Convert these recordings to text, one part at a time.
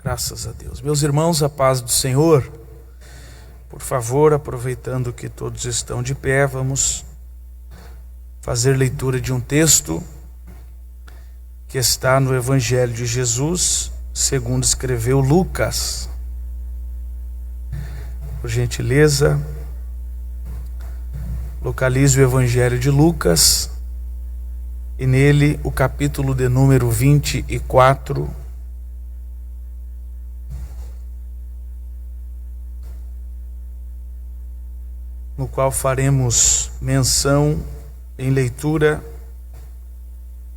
Graças a Deus. Meus irmãos, a paz do Senhor. Por favor, aproveitando que todos estão de pé, vamos fazer leitura de um texto que está no Evangelho de Jesus, segundo escreveu Lucas. Por gentileza, localize o Evangelho de Lucas e nele o capítulo de número 24, no qual faremos menção em leitura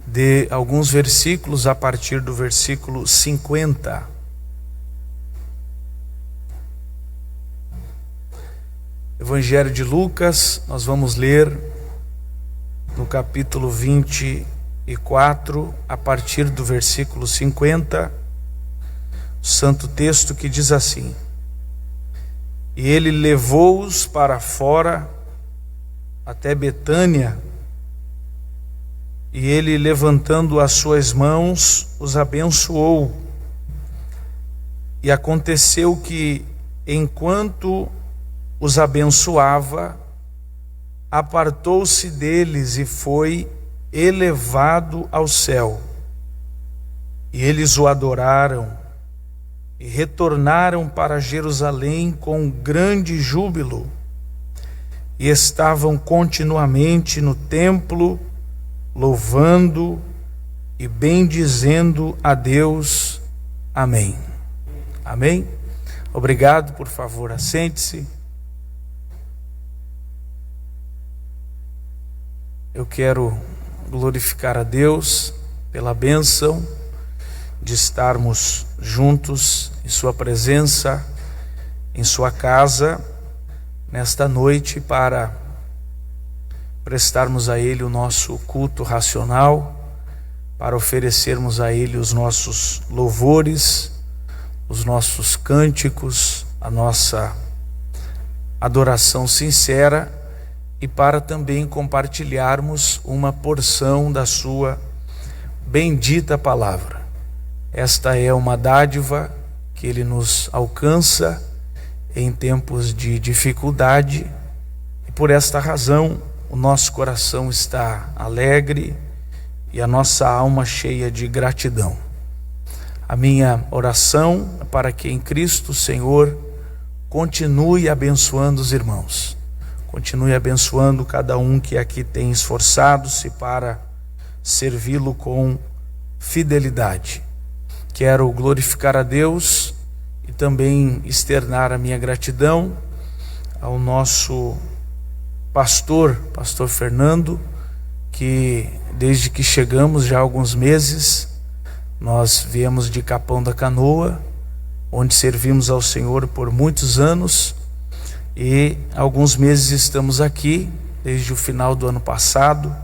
de alguns versículos a partir do versículo 50. Evangelho de Lucas, nós vamos ler no capítulo 24, a partir do versículo 50, o santo texto que diz assim: E ele levou-os para fora até Betânia, e ele, levantando as suas mãos, os abençoou. E aconteceu que, enquanto os abençoava, apartou-se deles e foi elevado ao céu. E eles o adoraram e retornaram para Jerusalém com grande júbilo, e estavam continuamente no templo, louvando e bendizendo a Deus. Amém. Amém. Obrigado, por favor, assente-se. Eu quero glorificar a Deus pela bênção de estarmos juntos em sua presença, em sua casa, nesta noite, para prestarmos a Ele o nosso culto racional, para oferecermos a Ele os nossos louvores, os nossos cânticos, a nossa adoração sincera, e para também compartilharmos uma porção da sua bendita palavra. Esta é uma dádiva que Ele nos alcança em tempos de dificuldade, e por esta razão o nosso coração está alegre e a nossa alma cheia de gratidão. A minha oração é para que em Cristo, Senhor, continue abençoando os irmãos, continue abençoando cada um que aqui tem esforçado-se para servi-lo com fidelidade. Quero glorificar a Deus e também externar a minha gratidão ao nosso pastor Fernando, que desde que chegamos já há alguns meses, nós viemos de Capão da Canoa, onde servimos ao Senhor por muitos anos, e há alguns meses estamos aqui, desde o final do ano passado,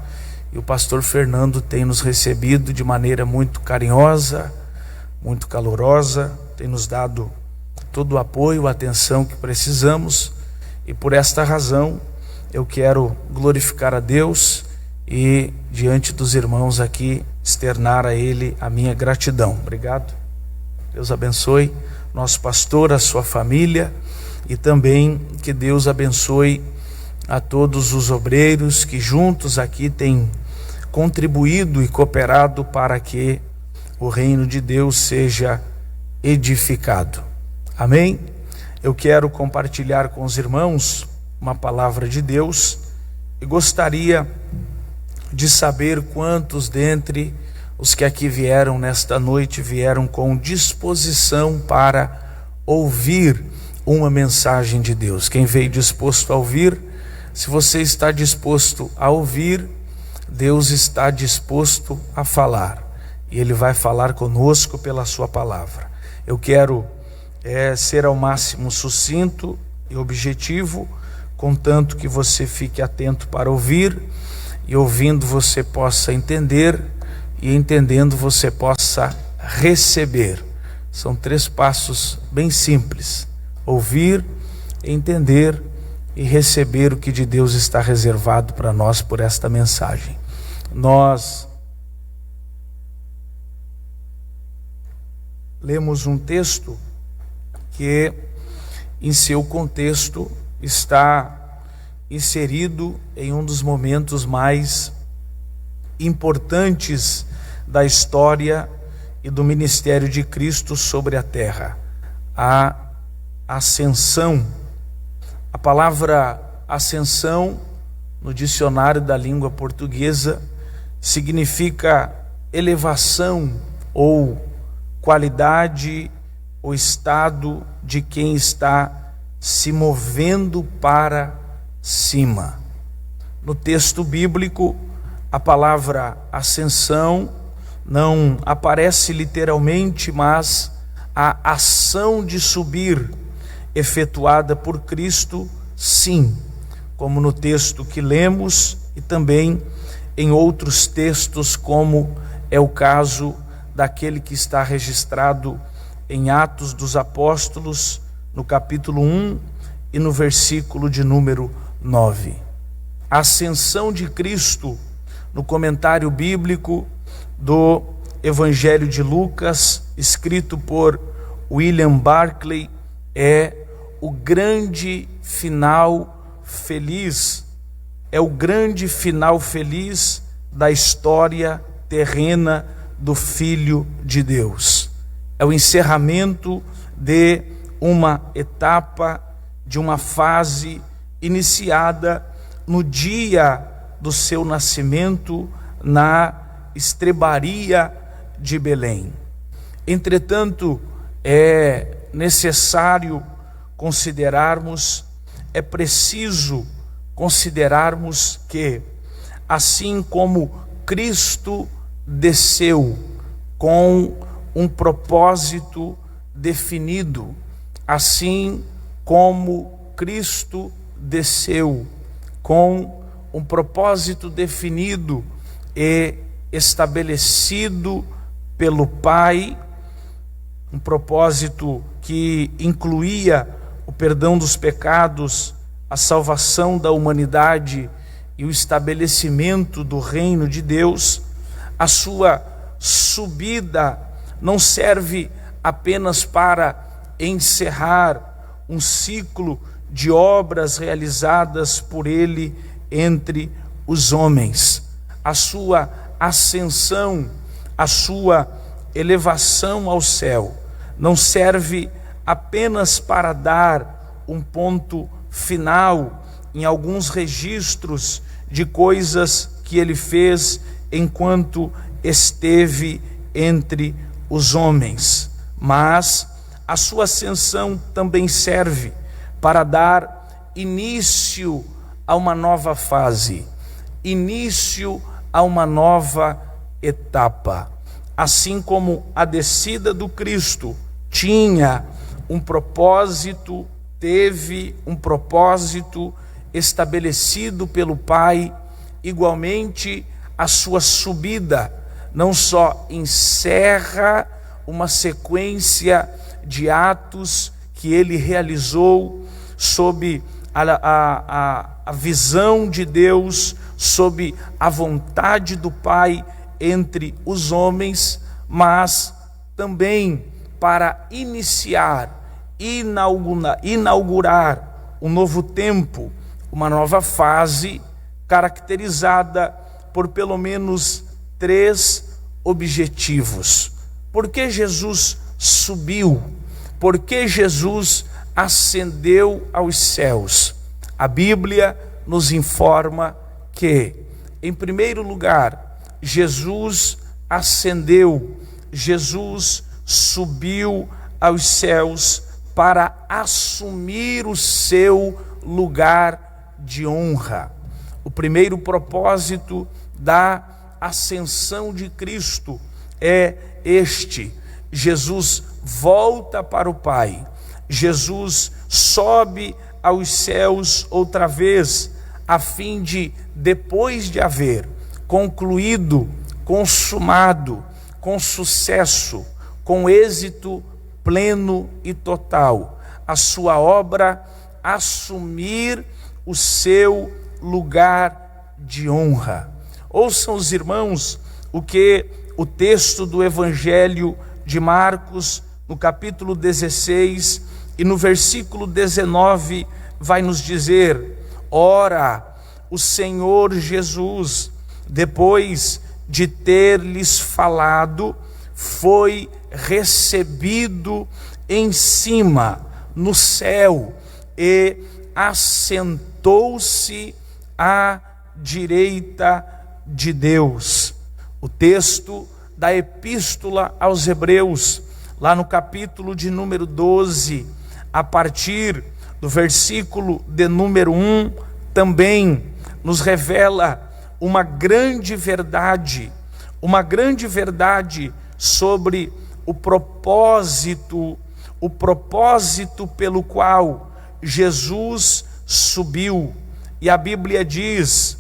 e o pastor Fernando tem nos recebido de maneira muito carinhosa, muito calorosa, tem nos dado todo o apoio, a atenção que precisamos, e por esta razão eu quero glorificar a Deus e, diante dos irmãos aqui, externar a Ele a minha gratidão. Obrigado. Deus abençoe nosso pastor, a sua família, e também que Deus abençoe a todos os obreiros que juntos aqui têm contribuído e cooperado para que o reino de Deus seja edificado. Amém? Eu quero compartilhar com os irmãos uma palavra de Deus e gostaria de saber quantos dentre os que aqui vieram nesta noite vieram com disposição para ouvir uma mensagem de Deus. Quem veio disposto a ouvir, se você está disposto a ouvir, Deus está disposto a falar. E Ele vai falar conosco pela sua palavra. Eu quero ser ao máximo sucinto e objetivo, contanto que você fique atento para ouvir, e ouvindo você possa entender, e entendendo você possa receber. São 3 passos bem simples: ouvir, entender e receber o que de Deus está reservado para nós por esta mensagem. Nós lemos um texto que, em seu contexto, está inserido em um dos momentos mais importantes da história e do ministério de Cristo sobre a terra, a ascensão. A palavra ascensão, no dicionário da língua portuguesa, significa elevação ou qualidade ou estado de quem está se movendo para cima. No texto bíblico, a palavra ascensão não aparece literalmente, mas a ação de subir efetuada por Cristo, sim, como no texto que lemos e também em outros textos, como é o caso daquele que está registrado em Atos dos Apóstolos, no capítulo 1 e no versículo de número 9. A ascensão de Cristo, no comentário bíblico do Evangelho de Lucas, escrito por William Barclay, é o grande final feliz, é o grande final feliz da história terrena do Filho de Deus. É o encerramento de uma etapa, de uma fase iniciada no dia do seu nascimento na estrebaria de Belém. Entretanto, é necessário considerarmos, é preciso considerarmos que, assim como Cristo desceu com um propósito definido, assim como Cristo desceu com um propósito definido e estabelecido pelo Pai, um propósito que incluía o perdão dos pecados, a salvação da humanidade e o estabelecimento do reino de Deus. A sua subida não serve apenas para encerrar um ciclo de obras realizadas por ele entre os homens. A sua ascensão, a sua elevação ao céu, não serve apenas para dar um ponto final em alguns registros de coisas que ele fez enquanto esteve entre os homens, mas a sua ascensão também serve para dar início a uma nova fase, início a uma nova etapa. Assim como a descida do Cristo tinha um propósito, teve um propósito estabelecido pelo Pai, igualmente a sua subida não só encerra uma sequência de atos que ele realizou sob a visão de Deus, sob a vontade do Pai entre os homens, mas também para inaugurar um novo tempo, uma nova fase, caracterizada por pelo menos 3 objetivos. Por que Jesus subiu? Por que Jesus ascendeu aos céus? A Bíblia nos informa que, em primeiro lugar, Jesus ascendeu, Jesus subiu aos céus para assumir o seu lugar de honra. O primeiro propósito da ascensão de Cristo é este: Jesus volta para o Pai, Jesus sobe aos céus outra vez, a fim de, depois de haver concluído, consumado, com sucesso, com êxito pleno e total, a sua obra, assumir o seu lugar de honra. Ouçam os irmãos o que o texto do Evangelho de Marcos no capítulo 16 e no versículo 19, vai nos dizer: ora, o Senhor Jesus, depois de ter lhes falado, foi recebido em cima, no céu, e assentou-se à direita de Deus. O texto da Epístola aos Hebreus, lá no capítulo de número 12, a partir do versículo de número 1, também nos revela uma grande verdade sobre o propósito pelo qual Jesus subiu. E a Bíblia diz,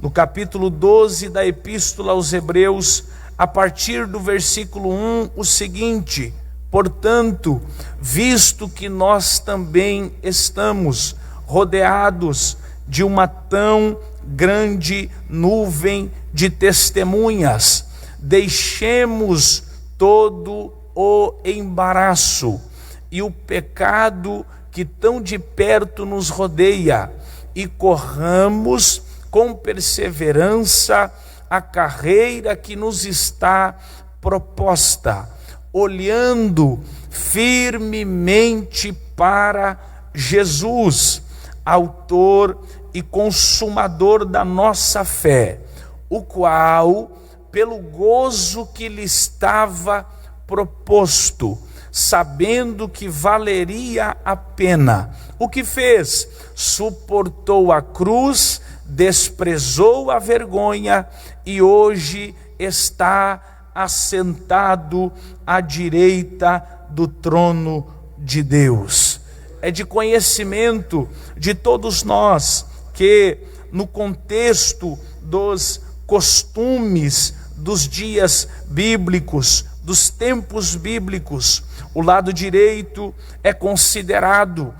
no capítulo 12 da Epístola aos Hebreus, a partir do versículo 1, o seguinte: portanto, visto que nós também estamos rodeados de uma tão grande nuvem de testemunhas, deixemos todo o embaraço e o pecado que tão de perto nos rodeia, e corramos com perseverança a carreira que nos está proposta, olhando firmemente para Jesus, autor e consumador da nossa fé, o qual, pelo gozo que lhe estava proposto, sabendo que valeria a pena, o que fez? Suportou a cruz, desprezou a vergonha e hoje está assentado à direita do trono de Deus. É de conhecimento de todos nós que, no contexto dos costumes dos dias bíblicos, dos tempos bíblicos, o lado direito é considerado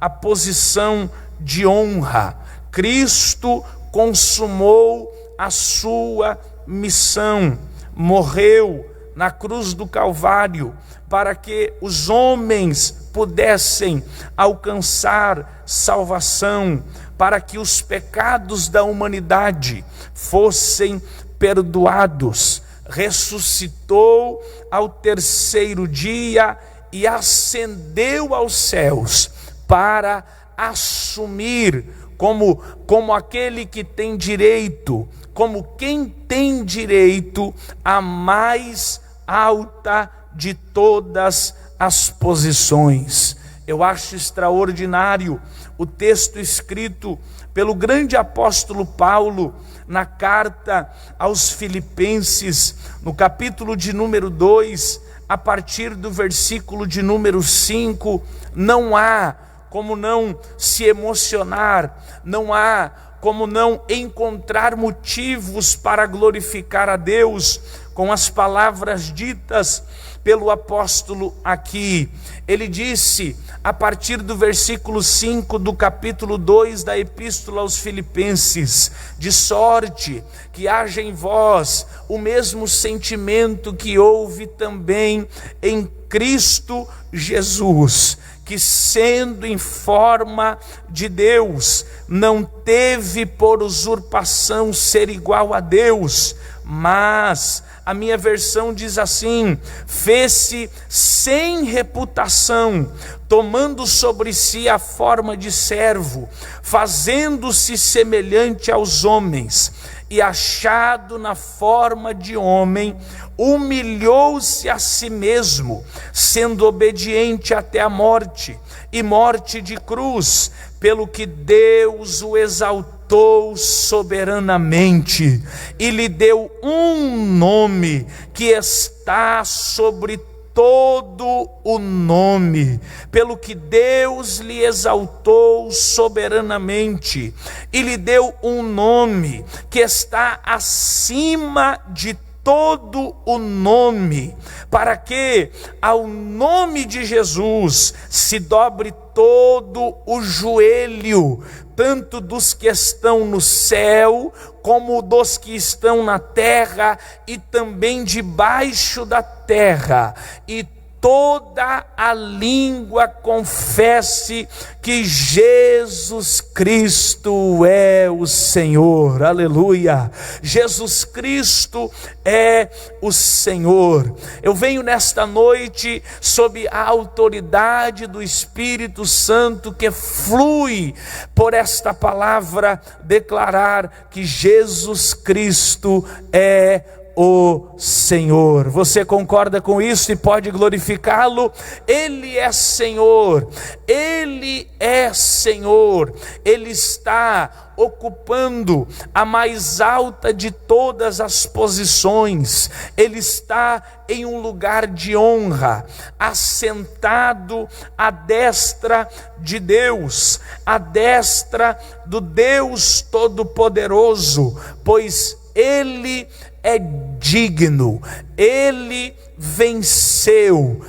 a posição de honra. Cristo consumou a sua missão, morreu na cruz do Calvário para que os homens pudessem alcançar salvação, para que os pecados da humanidade fossem perdoados. Ressuscitou ao terceiro dia e ascendeu aos céus para assumir como aquele que tem direito, como quem tem direito à mais alta de todas as posições. Eu acho extraordinário o texto escrito pelo grande apóstolo Paulo na carta aos Filipenses, no capítulo de número 2, a partir do versículo de número 5. Não há como não se emocionar, não há como não encontrar motivos para glorificar a Deus com as palavras ditas pelo apóstolo aqui. Ele disse, a partir do versículo 5 do capítulo 2 da Epístola aos Filipenses: de sorte que haja em vós o mesmo sentimento que houve também em Cristo Jesus, que sendo em forma de Deus, não teve por usurpação ser igual a Deus, mas a minha versão diz assim: fez-se sem reputação, tomando sobre si a forma de servo, fazendo-se semelhante aos homens, e achado na forma de homem, humilhou-se a si mesmo, sendo obediente até a morte, e morte de cruz, pelo que Deus o exaltou soberanamente, e lhe deu um nome que está sobre todo o nome, pelo que Deus lhe exaltou soberanamente, e lhe deu um nome que está acima de todo o nome, para que ao nome de Jesus se dobre todo o joelho, tanto dos que estão no céu, como dos que estão na terra e também debaixo da terra, e toda a língua confesse que Jesus Cristo é o Senhor. Aleluia! Jesus Cristo é o Senhor. Eu venho nesta noite sob a autoridade do Espírito Santo que flui por esta palavra, declarar que Jesus Cristo é o Senhor. Você concorda com isso e pode glorificá-lo? Ele é Senhor, Ele é Senhor, Ele está ocupando a mais alta de todas as posições, Ele está em um lugar de honra, assentado à destra de Deus, à destra do Deus Todo-Poderoso, pois Ele é digno, Ele venceu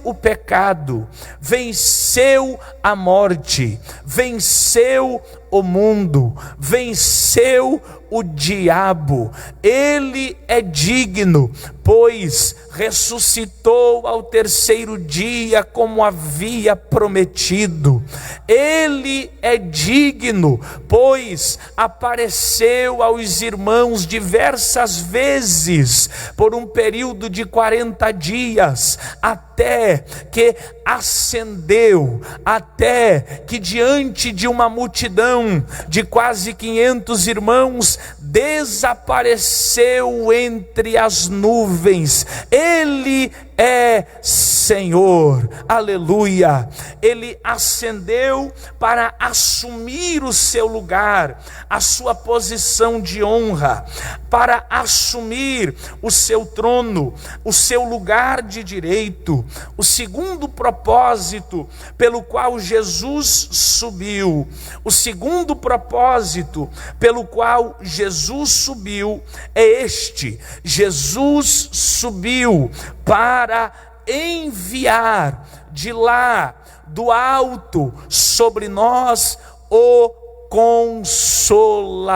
o pecado, venceu a morte, venceu o mundo, venceu o diabo. Ele é digno, pois ressuscitou ao terceiro dia como havia prometido. Ele é digno, pois apareceu aos irmãos diversas vezes por um período de 40 dias, até que ascendeu, até que diante de uma multidão de quase 500 irmãos, desapareceu entre as nuvens. Ele é Senhor, aleluia. Ele ascendeu para assumir o seu lugar, a sua posição de honra, para assumir o seu trono, o seu lugar de direito. O segundo propósito pelo qual Jesus subiu, o segundo propósito pelo qual Jesus subiu é este: Jesus subiu para enviar de lá do alto sobre nós o Consolador.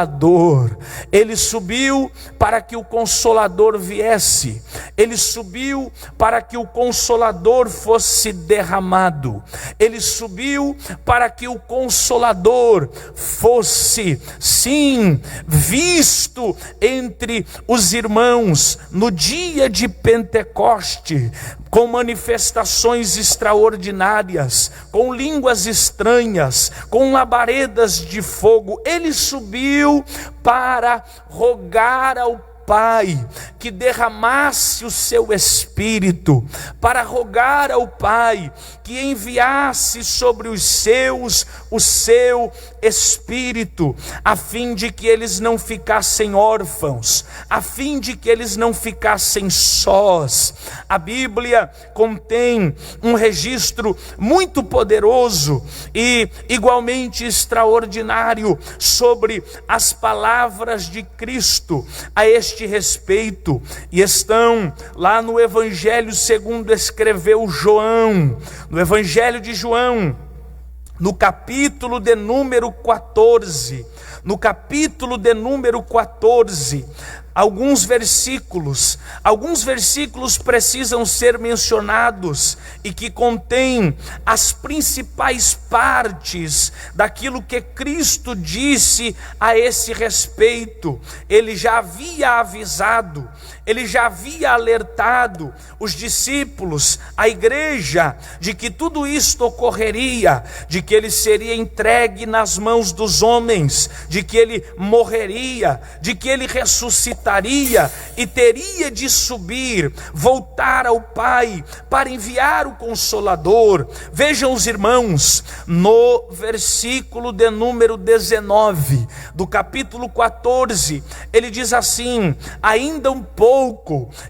Ele subiu para que o Consolador viesse, ele subiu para que o Consolador fosse derramado, ele subiu para que o Consolador fosse, sim, visto entre os irmãos no dia de Pentecoste, com manifestações extraordinárias, com línguas estranhas, com labaredas de fogo. Ele subiu para rogar ao Pai que derramasse o seu Espírito, para rogar ao Pai que enviasse sobre os seus o seu Espírito, a fim de que eles não ficassem órfãos, a fim de que eles não ficassem sós. A Bíblia contém um registro muito poderoso e igualmente extraordinário sobre as palavras de Cristo a este respeito, e estão lá no Evangelho segundo escreveu João, no Evangelho de João, no capítulo de número 14, alguns versículos precisam ser mencionados e que contém as principais partes daquilo que Cristo disse a esse respeito. Ele já havia avisado, ele já havia alertado os discípulos, a igreja, de que tudo isto ocorreria, de que ele seria entregue nas mãos dos homens, de que ele morreria, de que ele ressuscitaria e teria de subir, voltar ao Pai para enviar o Consolador. Vejam os irmãos, no versículo de número 19 do capítulo 14, ele diz assim: ainda um pouco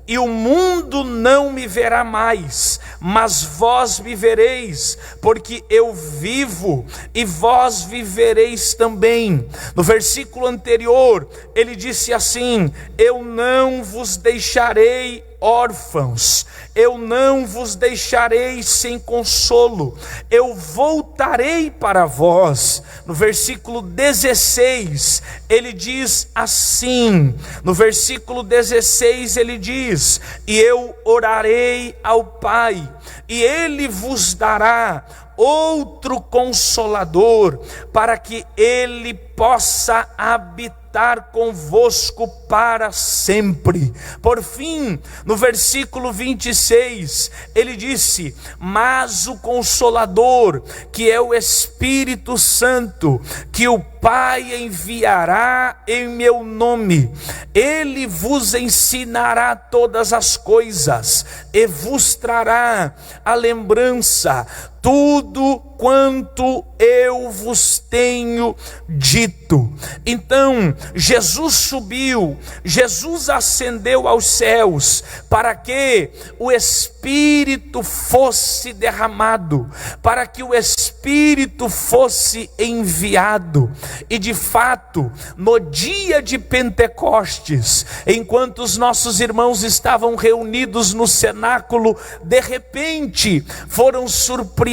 e o mundo não me verá mais, mas vós me vereis, porque eu vivo e vós vivereis também. No versículo anterior ele disse assim: eu não vos deixarei órfãos, eu não vos deixarei sem consolo, eu voltarei para vós. No versículo 16, ele diz assim, no versículo 16 ele diz: e eu orarei ao Pai, e ele vos dará outro Consolador, para que ele possa habitar convosco para sempre. Por fim, no versículo 26, ele disse: mas o Consolador, que é o Espírito Santo, que o Pai enviará em meu nome, ele vos ensinará todas as coisas, e vos trará a lembrança tudo quanto eu vos tenho dito. Então, Jesus subiu, Jesus ascendeu aos céus, para que o Espírito fosse derramado, para que o Espírito fosse enviado. E de fato, no dia de Pentecostes, enquanto os nossos irmãos estavam reunidos no cenáculo, de repente foram surpreendidos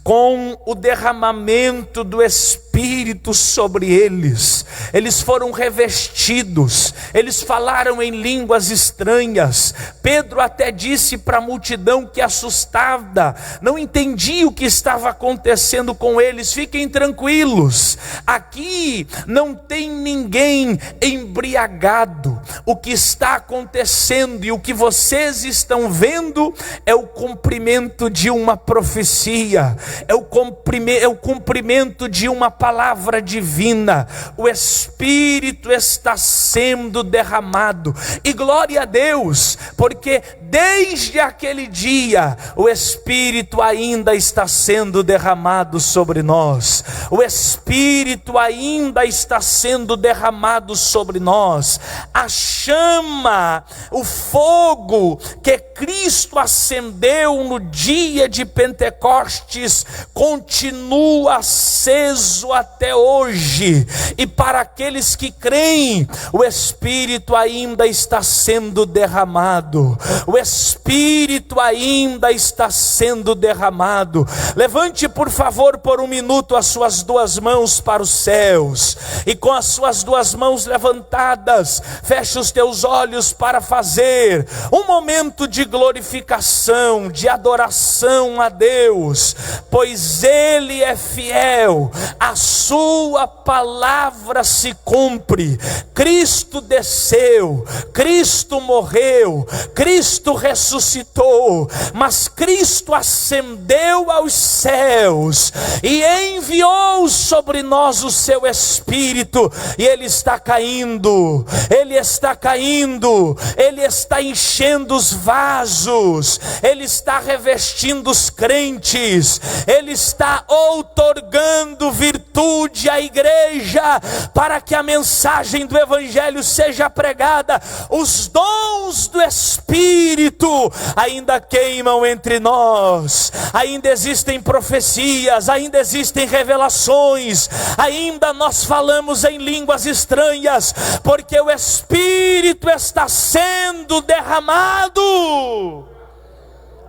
com o derramamento do Espírito sobre eles. Eles foram revestidos, eles falaram em línguas estranhas. Pedro até disse para a multidão que, assustada, não entendia o que estava acontecendo com eles: fiquem tranquilos, aqui não tem ninguém embriagado. O que está acontecendo e o que vocês estão vendo é o cumprimento de uma profecia, é o cumprimento de uma palavra divina. O Espírito está sendo derramado, e glória a Deus, porque desde aquele dia o Espírito ainda está sendo derramado sobre nós. O Espírito ainda está sendo derramado sobre nós. A chama, o fogo que Cristo acendeu no dia de Pentecostes continua aceso até hoje, e para aqueles que creem, o Espírito ainda está sendo derramado. O Espírito ainda está sendo derramado. Levante, por favor, por um minuto as suas duas mãos para os céus, e com as suas duas mãos levantadas, feche os teus olhos para fazer um momento de glorificação, de adoração a Deus, pois Ele é fiel, a sua palavra se cumpre. Cristo desceu, Cristo morreu, Cristo ressuscitou, mas Cristo ascendeu aos céus e enviou sobre nós o seu Espírito, e Ele está caindo, Ele está caindo, Ele está enchendo os vasos, Ele está revestindo os crentes, Ele está outorgando virtude à igreja, para que a mensagem do Evangelho seja pregada. Os dons do Espírito ainda queimam entre nós, ainda existem profecias, ainda existem revelações, ainda nós falamos em línguas estranhas, porque o Espírito está sendo derramado.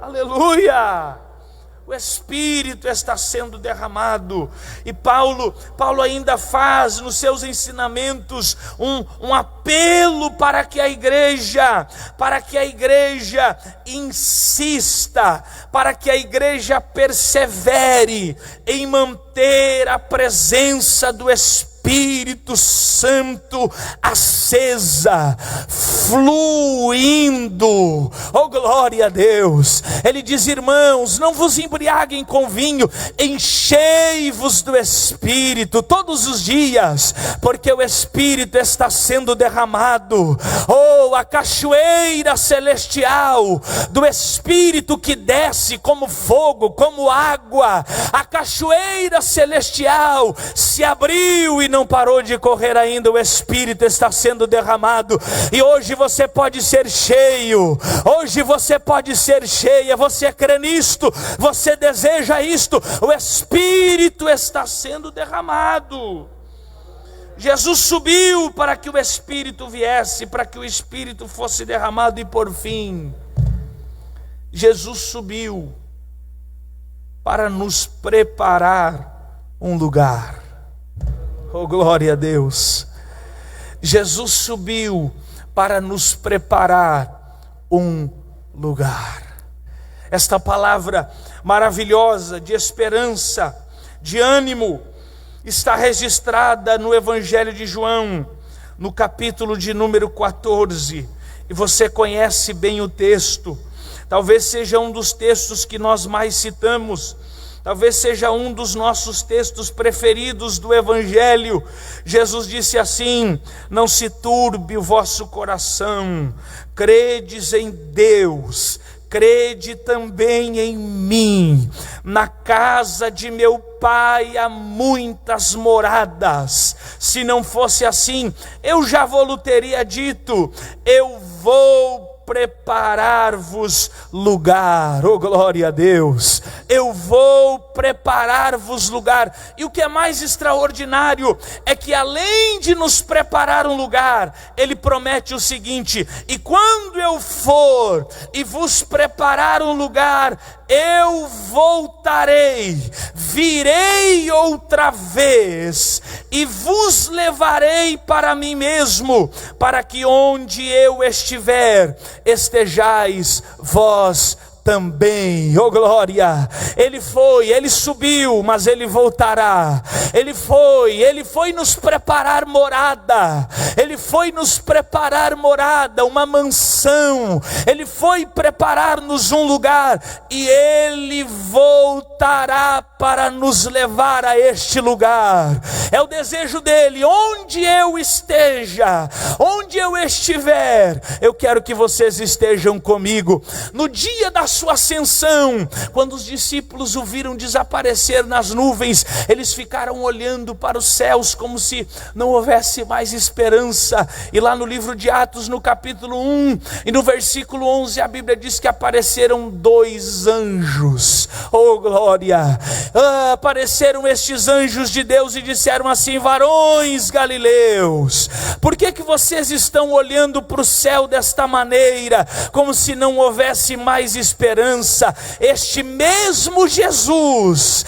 Aleluia! O Espírito está sendo derramado. E Paulo ainda faz nos seus ensinamentos um apelo para que a igreja insista, para que a igreja persevere em manter a presença do Espírito Santo acesa, fluindo. Oh, glória a Deus! Ele diz: irmãos, não vos embriaguem com vinho, enchei-vos do Espírito todos os dias, porque o Espírito está sendo derramado. Oh, a cachoeira celestial do Espírito que desce como fogo, como água, a cachoeira celestial se abriu e não parou de correr ainda. O Espírito está sendo derramado, e hoje você pode ser cheio, hoje você pode ser cheia. Você crê nisto? Você deseja isto? O Espírito está sendo derramado. Jesus subiu para que o Espírito viesse, para que o Espírito fosse derramado, e por fim, Jesus subiu para nos preparar um lugar. Oh, glória a Deus! Jesus subiu para nos preparar um lugar. Esta palavra maravilhosa de esperança, de ânimo, está registrada no Evangelho de João, no capítulo de número 14, e você conhece bem o texto. Talvez seja um dos textos que nós mais citamos, talvez seja um dos nossos textos preferidos do Evangelho. Jesus disse assim: não se turbe o vosso coração, credes em Deus, crede também em mim. Na casa de meu Pai há muitas moradas. Se não fosse assim, eu já vou-lhe teria dito. Eu vou preparar-vos lugar. Oh, glória a Deus! Eu vou preparar-vos lugar. E o que é mais extraordinário é que, além de nos preparar um lugar, Ele promete o seguinte: e quando eu for e vos preparar um lugar, eu voltarei, virei outra vez e vos levarei para mim mesmo, para que onde eu estiver, estejais vós também. Oh, glória! Ele foi, Ele subiu, mas Ele voltará. Ele foi nos preparar morada. Ele foi nos preparar morada, uma mansão. Ele foi preparar-nos um lugar, e Ele voltará para nos levar a este lugar. É o desejo dele. Onde eu esteja, onde eu estiver, eu quero que vocês estejam comigo. No dia da sua ascensão, quando os discípulos o viram desaparecer nas nuvens, eles ficaram olhando para os céus como se não houvesse mais esperança. E lá no livro de Atos, no capítulo 1 e no versículo 11, a Bíblia diz que apareceram 2 anjos. Oh, glória! Apareceram estes anjos de Deus e disseram assim: varões galileus, por que vocês estão olhando para o céu desta maneira, como se não houvesse mais esperança? Este mesmo Jesus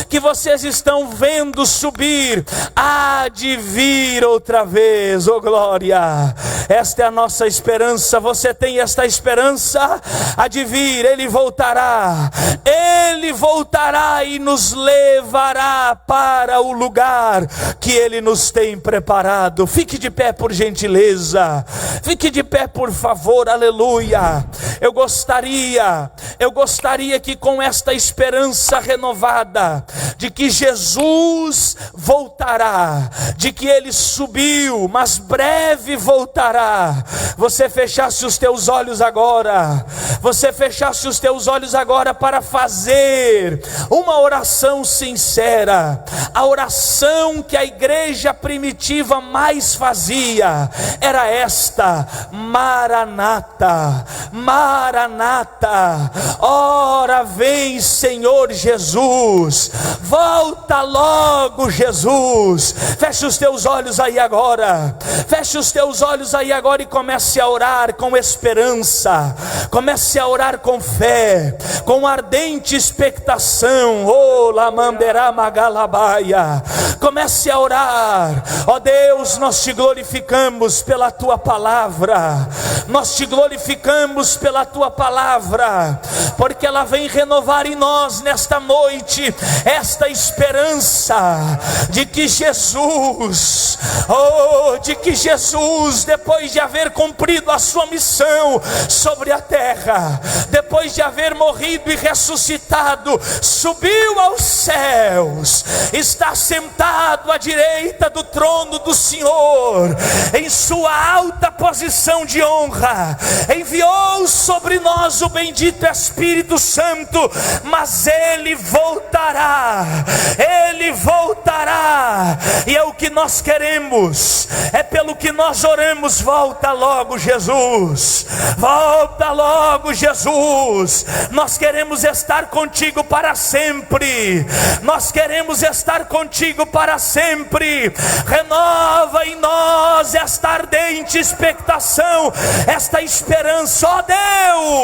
que vocês estão vendo subir, há de vir outra vez. Oh, glória! Esta é a nossa esperança. Você tem esta esperança? Há de vir, Ele voltará e nos levará para o lugar que Ele nos tem preparado. Fique de pé, por gentileza. Fique de pé, por favor. Aleluia. Eu gostaria que, com esta esperança renovada de que Jesus voltará, de que Ele subiu, mas breve voltará, você fechasse os teus olhos agora. Para fazer uma oração sincera. A oração que a igreja primitiva mais fazia era esta: Maranata, Maranata, ora vem Senhor Jesus, volta logo Jesus. Feche os teus olhos aí agora, e comece a orar com esperança, comece a orar com fé, com ardente expectação. Oh, Lamanderá Magalabaia, comece a orar. Ó Deus, nós te glorificamos pela tua palavra, porque ela vem renovar em nós nesta noite esta esperança de que Jesus, depois de haver cumprido a sua missão sobre a terra, depois de haver morrido e ressuscitado, subiu aos céus, está sentado sentado à direita do trono do Senhor, em sua alta posição de honra, enviou sobre nós o bendito Espírito Santo, mas Ele voltará, e é o que nós queremos, é pelo que nós oramos. Volta logo, Jesus, volta logo, Jesus. Nós queremos estar contigo para sempre, nós queremos estar contigo para sempre. Renova em nós esta ardente expectação, esta esperança, ó Deus.